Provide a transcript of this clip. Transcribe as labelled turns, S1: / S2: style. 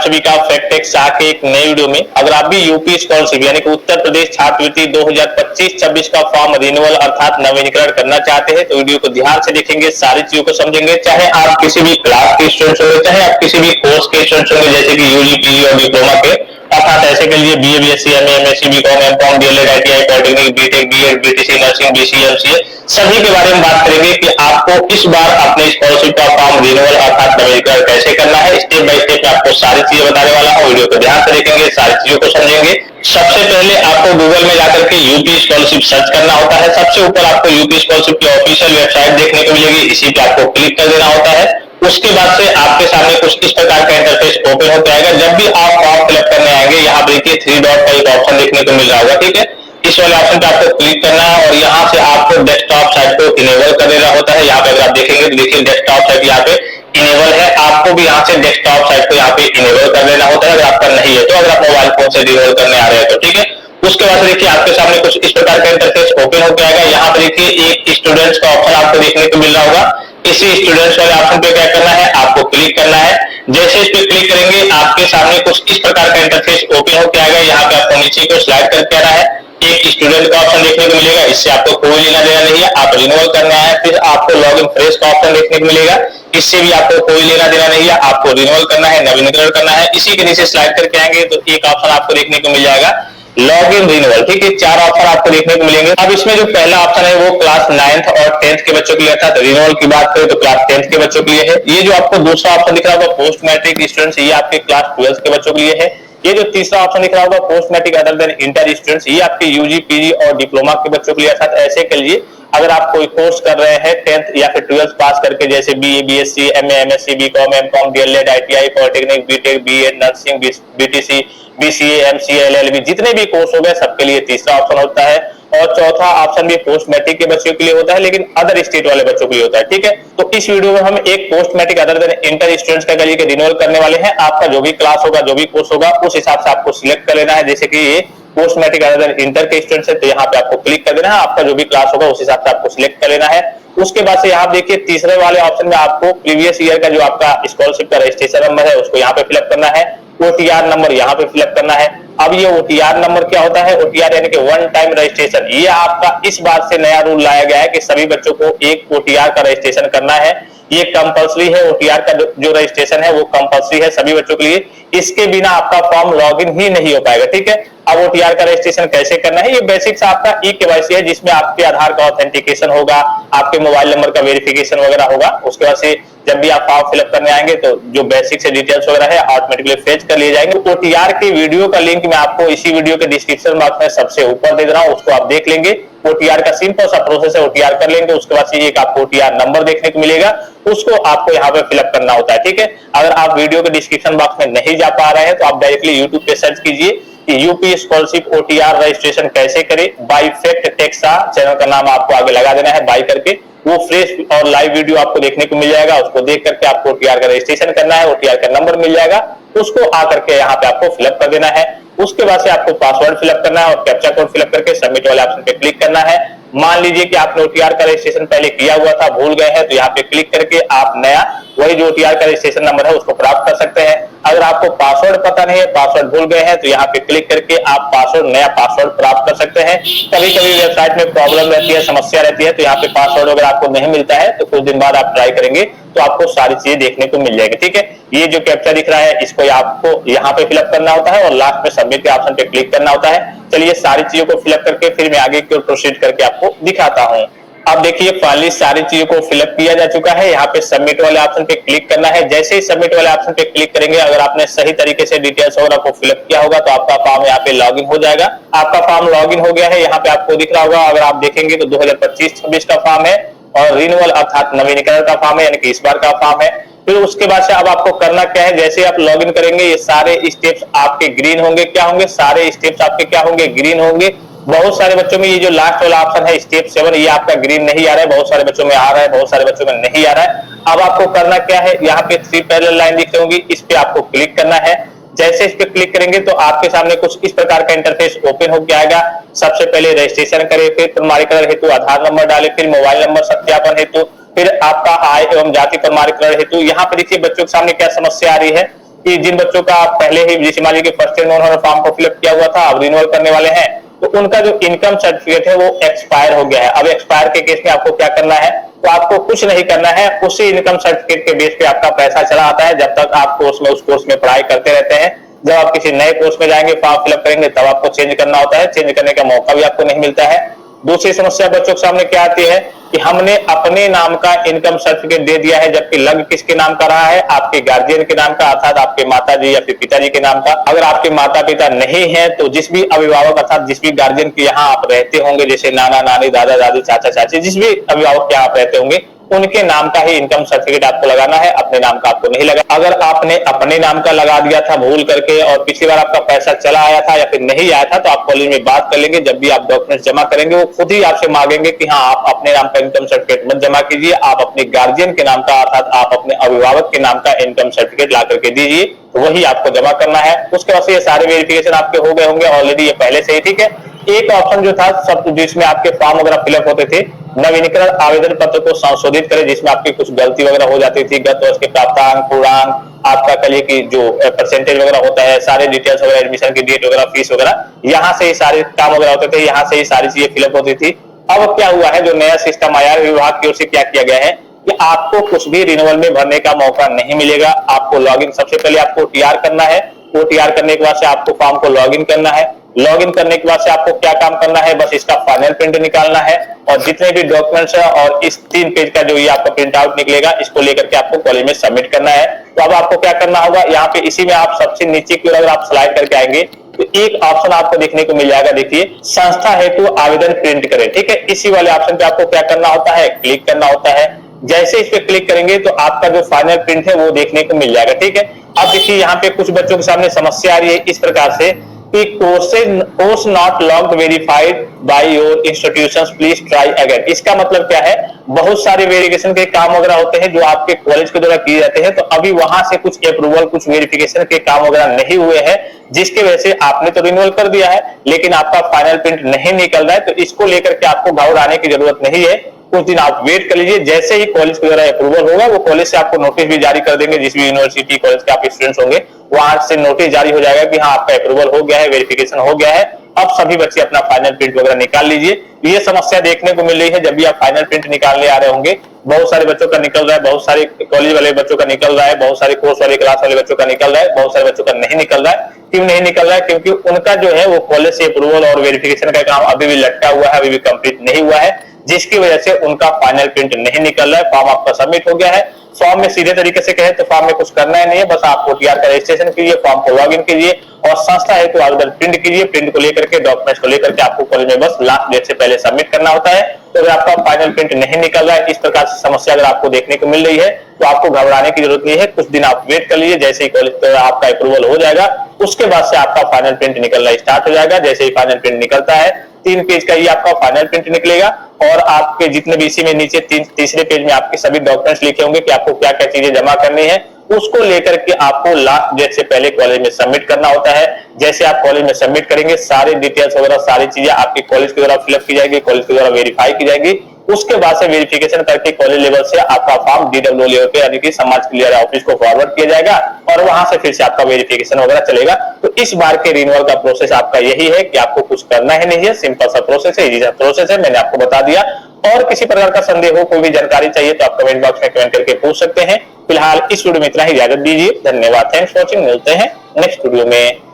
S1: सभी का fact Tech Shah के एक नए वीडियो में। अगर आप भी यूपी स्कॉलरशिप यानी कि उत्तर प्रदेश छात्रवृत्ति 2025-26 का फॉर्म रिन्यूअल अर्थात नवीनीकरण करना चाहते हैं तो वीडियो को ध्यान से देखेंगे, सारी चीजों को समझेंगे। चाहे आप किसी भी क्लास के स्टूडेंट होंगे, चाहे आप किसी भी कोर्स के स्टूडेंट होंगे, जैसे कि यूजी, पीजी और डिप्लोमा के, अर्थात ऐसे के लिए BA, BSc, MA, MSc, BCom, MCom, DElEd, ITI, polytechnic, BTech, BEd, BTC, nursing, BCA, MCA, सभी के बारे में बात करेंगे कि आपको इस बार अपने स्कॉलरशिप का फॉर्म रिन्यूअल अर्थात नवीनीकरण कैसे करना है। स्टेप बाय स्टेप आपको सारी चीजें बताने वाला हूं, वीडियो को ध्यान से देखेंगे, सारी चीजों को समझेंगे। सबसे पहले आपको गूगल में जाकर के यूपी स्कॉलरशिप सर्च करना होता है। सबसे ऊपर आपको यूपी स्कॉलरशिप की ऑफिशियल वेबसाइट देखने को मिलेगी, इसी पे आपको क्लिक कर देना होता है। उसके बाद से आपके सामने कुछ इस प्रकार का इंटरफेस ओपन होकर आएगा। जब भी आप फॉर्म फिलअप करने आएंगे, यहाँ पर देखिए 3 डॉट का एक ऑप्शन देखने को मिल रहा होगा, ठीक है। इस वाले ऑप्शन पे आपको क्लिक करना है और यहाँ से आपको डेस्कटॉप साइट को इनेबल कर देना होता है। यहाँ पे अगर आप देखेंगे तो देखिए डेस्कटॉप साइट यहाँ पे इनेबल है, आपको भी यहाँ से डेस्कटॉप साइट को यहाँ पे इनेबल कर देना होता है। अगर आपका नहीं है तो, अगर आप मोबाइल फोन से इनेबल करने आ रहे हैं तो, ठीक है। उसके बाद देखिए आपके सामने कुछ इस प्रकार का इंटरफेस ओपन होकर आएगा। यहाँ पे देखिए एक स्टूडेंट्स का ऑप्शन आपको देखने को मिल रहा होगा। इसी स्टूडेंट्स वाले ऑप्शन पे क्या करना है, आपको क्लिक करना है। जैसे इस पे क्लिक करेंगे आपके सामने कुछ इस प्रकार का इंटरफेस ओपन होकर आएगा। यहाँ पे आपको नीचे को स्लाइड करके आना है, एक स्टूडेंट का ऑप्शन देखने को मिलेगा, इससे आपको कोई लेना देना नहीं है, आप रिन्यूअल करना है। फिर आपको लॉगिन फ्रेश का ऑप्शन देखने को मिलेगा, इससे भी आपको कोई लेना देना नहीं है, आपको रिन्यूअल करना है, नवीनीकरण करना है। इसी के नीचे स्लाइड करके आएंगे तो एक ऑप्शन आपको देखने को मिल जाएगा लॉगिन रिन्यूअल, ठीक है। 4 ऑप्शन आपको देखने को मिलेंगे। अब इसमें जो पहला ऑप्शन है वो क्लास 9th और 10th के बच्चों के लिए था। रिन्यूअल की बात करें तो क्लास 10th के बच्चों के लिए है। ये जो आपको दूसरा ऑप्शन दिख रहा होगा पोस्ट मैट्रिक स्टूडेंट्स, ये आपके क्लास 12th के बच्चों के लिए है। ये जो तीसरा ऑप्शन दिख रहा होगा post matric other than inter students, ये आपके यूजी, पीजी और डिप्लोमा के बच्चों के लिए, अर्थात ऐसे के लिए अगर आप कोई कोर्स कर रहे हैं 10th या फिर 12th पास करके, जैसे BA, BSc, MA, MSc, BCom, MCom, DElEd, ITI, polytechnic, BTech, BEd, nursing, BTC, BCA, MCA, LLB, जितने भी कोर्स हो गए सबके लिए तीसरा ऑप्शन होता है। और चौथा ऑप्शन भी पोस्ट मैट्रिक के बच्चों के लिए होता है, लेकिन अदर स्टेट वाले बच्चों के लिए होता है, ठीक है। तो इस वीडियो में हम एक post matric other than inter students का लिए रिन्यूअल करने वाले हैं। आपका जो भी क्लास होगा, जो भी कोर्स होगा, उस हिसाब से आपको सिलेक्ट कर लेना है। जैसे कि ये post matric other than inter के स्टूडेंट्स है तो यहाँ पे आपको क्लिक कर देना है, आपका जो भी क्लास होगा उस हिसाब से आपको सिलेक्ट कर लेना है। उसके बाद से यहाँ देखिए तीसरे वाले ऑप्शन में आपको प्रीवियस ईयर का जो आपका स्कॉलरशिप का रजिस्ट्रेशन नंबर है उसको यहाँ पे फिलअप करना है, ओटीआर नंबर यहाँ पे फिलअप करना है। अब ये ओटीआर नंबर क्या होता है, ओटीआर यानी कि वन टाइम रजिस्ट्रेशन। ये आपका इस बार से नया रूल लाया गया है कि सभी बच्चों को एक ओटीआर का रजिस्ट्रेशन करना है। ये कंपलसरी है, ओटीआर का जो रजिस्ट्रेशन है वो कंपलसरी है सभी बच्चों के लिए। इसके बिना आपका फॉर्म लॉगिन ही नहीं हो पाएगा, ठीक है। अब ओटीआर का रजिस्ट्रेशन कैसे करना है, ये बेसिक से आपका ई केवाईसी है, जिसमें आपके आधार का ऑथेंटिकेशन होगा, आपके मोबाइल नंबर का वेरिफिकेशन वगैरह होगा। उसके बाद से जब भी आप फॉर्म फिलअप करने आएंगे तो जो बेसिक से डिटेल्स वगैरह है ऑटोमेटिकली फेच कर लिए जाएंगे। ओटीआर की वीडियो का लिंक मैं आपको इसी वीडियो के डिस्क्रिप्शन बॉक्स में सबसे ऊपर दे रहा हूं, उसको आप देख लेंगे। ओटीआर का सिंपल सा प्रोसेस है, ओटीआर कर लेंगे, उसके बाद से एक आपको ओटीआर नंबर देखने को मिलेगा, उसको आपको यहाँ पे फिलअप करना होता है, ठीक है। अगर आप वीडियो के डिस्क्रिप्शन बॉक्स में नहीं जा पा रहे हैं तो आप डायरेक्टली यूट्यूब पे सर्च कीजिए कि यूपी स्कॉलरशिप ओटीआर रजिस्ट्रेशन कैसे करें, by Fact Tech Shah channel का नाम आपको आगे लगा देना है बाय करके। वो फ्रेश और लाइव वीडियो आपको देखने को मिल जाएगा, उसको देख करके आपको ओटीआर का रजिस्ट्रेशन करना है, ओटीआर का नंबर मिल जाएगा, उसको आकर के यहाँ पे आपको फिलअप कर देना है। उसके बाद से आपको पासवर्ड फिलअप करना है और कैप्चा कोड फिलअप करके सबमिट वाले ऑप्शन पे क्लिक करना है। मान लीजिए कि आपने ओटीआर का रजिस्ट्रेशन पहले किया हुआ था, भूल गए हैं, तो यहाँ पे क्लिक करके आप नया वही जो ओटीआर का रजिस्ट्रेशन नंबर है उसको प्राप्त कर सकते हैं। अगर आपको पासवर्ड पता नहीं है, पासवर्ड भूल गए हैं, तो यहाँ पे क्लिक करके आप पासवर्ड नया पासवर्ड प्राप्त कर सकते हैं। कभी कभी वेबसाइट में प्रॉब्लम रहती है, समस्या रहती है, तो यहाँ पे पासवर्ड अगर आपको नहीं मिलता है तो कुछ दिन बाद आप ट्राई करेंगे तो आपको सारी चीजें देखने को मिल जाएगी, ठीक है। ये जो कैप्चा दिख रहा है इसको आपको यहाँ पे फिलअप करना होता है और लास्ट में सबमिट के ऑप्शन पे क्लिक करना होता है। चलिए सारी चीजों को फिलअप करके फिर मैं आगे की ओर प्रोसीड करके आपको दिखाता हूँ। अब देखिए फाइनली सारी चीजों को फिलअप किया जा चुका है। यहाँ पे सबमिट वाले ऑप्शन पे क्लिक करना है। जैसे ही सबमिट वाले ऑप्शन पे क्लिक करेंगे, अगर आपने सही तरीके से डिटेल्स वगैरह को फिलअप किया होगा तो आपका फॉर्म यहाँ पे लॉगिन हो जाएगा। आपका फॉर्म लॉगिन हो गया है, यहाँ पे आपको दिख रहा होगा। अगर आप देखेंगे तो 2025-26 का फॉर्म है और रिन्यूअल अर्थात नवीनीकरण का फॉर्म है, यानी कि इस बार का फॉर्म है। फिर उसके बाद से अब आपको करना क्या है, जैसे आप लॉगिन करेंगे ये सारे स्टेप्स आपके ग्रीन होंगे। क्या होंगे, सारे स्टेप्स आपके क्या होंगे, ग्रीन होंगे। बहुत सारे बच्चों में ये जो लास्ट वाला ऑप्शन है स्टेप 7, ये आपका ग्रीन नहीं आ रहा है, बहुत सारे बच्चों में आ रहा है, बहुत सारे बच्चों में नहीं आ रहा है। अब आपको करना क्या है, यहाँ पे 3 पैरेलल लाइन दिख रही होंगी, इस पे आपको क्लिक करना है। जैसे इस पे क्लिक करेंगे तो आपके सामने कुछ इस प्रकार का इंटरफेस ओपन होकर आएगा। सबसे पहले रजिस्ट्रेशन करें, फिर प्रमाणीकरण हेतु आधार नंबर डालें, फिर मोबाइल नंबर सत्यापन हेतु, फिर आपका आय एवं जाति प्रमाणीकरण हेतु। यहाँ पे देखिए बच्चों के सामने क्या समस्या आ रही है, कि जिन बच्चों का पहले ही जैसे मान लीजिए फर्स्ट ईयर में उन्होंने फॉर्म को फिलअप किया हुआ था, अब रिन्यूअल करने वाले हैं, तो उनका जो इनकम सर्टिफिकेट है वो एक्सपायर हो गया है। अब एक्सपायर के केस में आपको क्या करना है, तो आपको कुछ नहीं करना है, उसी इनकम सर्टिफिकेट के बेस पे आपका पैसा चला आता है जब तक आप उस कोर्स में पढ़ाई करते रहते हैं। जब आप किसी नए कोर्स में जाएंगे, फॉर्म फिलअप करेंगे, तब आपको चेंज करना होता है, चेंज करने का मौका भी आपको नहीं मिलता है। दूसरी समस्या बच्चों के सामने क्या आती है कि हमने अपने नाम का इनकम सर्टिफिकेट दे दिया है, जबकि लग किसके नाम का रहा है, आपके गार्जियन के नाम का, अर्थात आपके माताजी या फिर पिताजी के नाम का। अगर आपके माता पिता नहीं है तो जिस भी अभिभावक अर्थात जिस भी गार्जियन के यहाँ आप रहते होंगे, जैसे नाना नानी, दादा दादी, चाचा चाची, जिस भी अभिभावक के यहाँ आप रहते होंगे, उनके नाम का ही इनकम सर्टिफिकेट आपको लगाना है, अपने नाम का आपको नहीं लगा। अगर आपने अपने नाम का लगा दिया था भूल करके और पिछली बार आपका पैसा चला आया था या फिर नहीं आया था, तो आप कॉलेज में बात कर लेंगे। जब भी आप डॉक्यूमेंट जमा करेंगे वो खुद ही आपसे मांगेंगे कि हाँ, आप अपने नाम का इनकम सर्टिफिकेट मत जमा कीजिए, आप अपने गार्जियन के नाम का अर्थात आप अपने अभिभावक के नाम का इनकम सर्टिफिकेट ला करके दीजिए, तो वही आपको जमा करना है। उसके बाद से ये सारे वेरिफिकेशन आपके हो गए होंगे ऑलरेडी, ये पहले से ही, ठीक है। एक ऑप्शन जो था सब जिसमें आपके फॉर्म वगैरह फिलअप होते थे, नवीनीकरण आवेदन पत्र को संशोधित करें, जिसमें आपकी कुछ गलती वगैरह हो जाती थी, गत वर्ष के प्राप्तांक, पूर्णांक, आपका कहिए कि जो परसेंटेज वगैरह होता है, सारे डिटेल्स वगैरह, एडमिशन की डेट वगैरह, फीस वगैरह, यहाँ से ही सारे काम वगैरह होते थे, यहाँ से ही सारी चीजें फिलअप होती थी। अब क्या हुआ है, जो नया सिस्टम आया है विभाग की ओर से क्या किया गया है कि आपको कुछ भी रिन्यूअल में भरने का मौका नहीं मिलेगा। आपको लॉगिन, सबसे पहले आपको ओटीआर करना है, ओटीआर करने के बाद से आपको फॉर्म को लॉगिन करना है, लॉगिन करने के बाद से आपको क्या काम करना है, बस इसका फाइनल प्रिंट निकालना है और जितने भी डॉक्यूमेंट्स है और इस 3 पेज का जो ये आपका प्रिंट आउट निकलेगा, इसको लेकर के आपको कॉलेज में सबमिट करना है। तो अब आपको क्या करना होगा, यहाँ पे इसी में आप सबसे नीचे की ओर अगर आप स्लाइड करके आएंगे तो एक ऑप्शन आपको देखने को मिल जाएगा, देखिए, संस्था हेतु आवेदन प्रिंट करें, ठीक है। इसी वाले ऑप्शन पे आपको क्या करना होता है, क्लिक करना होता है। जैसे इस पे क्लिक करेंगे तो आपका जो फाइनल प्रिंट है वो देखने को मिल जाएगा, ठीक है। अब देखिए यहाँ पे कुछ बच्चों के सामने समस्या आ रही है इस प्रकार से कि course not logged verified by your institutions, please try again. इसका मतलब क्या है, बहुत सारे वेरिफिकेशन के काम वगैरह होते हैं जो आपके कॉलेज के द्वारा किए जाते हैं, तो अभी वहां से कुछ अप्रूवल, कुछ वेरिफिकेशन के काम वगैरह नहीं हुए हैं, जिसकी वजह से आपने तो रिन्यूअल कर दिया है लेकिन आपका फाइनल प्रिंट नहीं निकल रहा है। तो इसको लेकर के आपको घबराने की जरूरत नहीं है, कुछ दिन आप वेट कर लीजिए। जैसे ही कॉलेज के द्वारा अप्रूवल होगा, वो कॉलेज से आपको नोटिस भी जारी कर देंगे, जिस भी यूनिवर्सिटी कॉलेज के आप स्टूडेंट्स होंगे वहां से नोटिस जारी हो जाएगा कि हाँ, आपका अप्रूवल हो गया है, वेरिफिकेशन हो गया है, अब सभी बच्चे अपना फाइनल प्रिंट वगैरह निकाल लीजिए। ये समस्या देखने को मिल रही है जब भी आप फाइनल प्रिंट निकालने आ रहे होंगे, बहुत सारे बच्चों का निकल रहा है, बहुत सारे कॉलेज वाले बच्चों का निकल रहा है, बहुत सारे कोर्स वाले क्लास वाले बच्चों का निकल रहा है, बहुत सारे बच्चों का नहीं निकल रहा है। क्यों नहीं निकल रहा है, क्योंकि उनका जो है वो कॉलेज से अप्रूवल और वेरिफिकेशन का काम अभी भी लटका हुआ है, अभी भी कंप्लीट नहीं हुआ है, जिसकी वजह से उनका फाइनल प्रिंट नहीं निकल रहा है। फॉर्म आपका सबमिट हो गया है, फॉर्म में सीधे तरीके से कहे तो फॉर्म में कुछ करना ही नहीं है, बस आप ओटीआर का रजिस्ट्रेशन कीजिए, फॉर्म को लॉगिन कीजिए और संस्था है तो आवेदन प्रिंट कीजिए। प्रिंट को लेकर के, डॉक्यूमेंट्स को लेकर के आपको कॉलेज में बस लास्ट डेट से पहले सबमिट करना होता है। तो अगर आपका फाइनल प्रिंट नहीं निकल रहा है, इस प्रकार से समस्या अगर आपको देखने को मिल रही है, तो आपको घबराने की जरूरत नहीं है, कुछ दिन आप वेट कर लीजिए। जैसे ही कॉलेज आपका अप्रूवल हो जाएगा, उसके बाद से आपका फाइनल प्रिंट निकलना स्टार्ट हो जाएगा। जैसे ही फाइनल प्रिंट निकलता है, 3 पेज का ये आपका फाइनल प्रिंट निकलेगा और आपके जितने भी इसी में नीचे तीसरे पेज में आपके सभी डॉक्यूमेंट्स लिखे होंगे कि आपको क्या क्या चीजें जमा करनी है, उसको लेकर के आपको लास्ट डेट से पहले कॉलेज में सबमिट करना होता है। जैसे आप कॉलेज में सबमिट करेंगे, सारी डिटेल्स वगैरह सारी चीजें आपके कॉलेज के द्वारा फिलअप की जाएगी, कॉलेज के द्वारा वेरीफाई की जाएगी। उसके बाद से वेरिफिकेशन करके कॉलेज लेवल से आपका फॉर्म डीडब्ल्यू लेवल पे यानी कि समाज कल्याण ऑफिस को फॉरवर्ड किया जाएगा और वहां से फिर से आपका वेरिफिकेशन वगैरह चलेगा। तो इस बार के रिन्यूअल का प्रोसेस आपका यही है कि आपको कुछ करना ही नहीं है, सिंपल सा प्रोसेस है, इजी सा प्रोसेस है, मैंने आपको बता दिया। और किसी प्रकार का संदेह हो, कोई भी जानकारी चाहिए तो आप कमेंट बॉक्स में कमेंट करके पूछ सकते हैं। फिलहाल इस वीडियो में इतना ही, इजाजत दीजिए, धन्यवाद, थैंक्स फॉर वॉचिंग, मिलते हैं नेक्स्ट वीडियो में।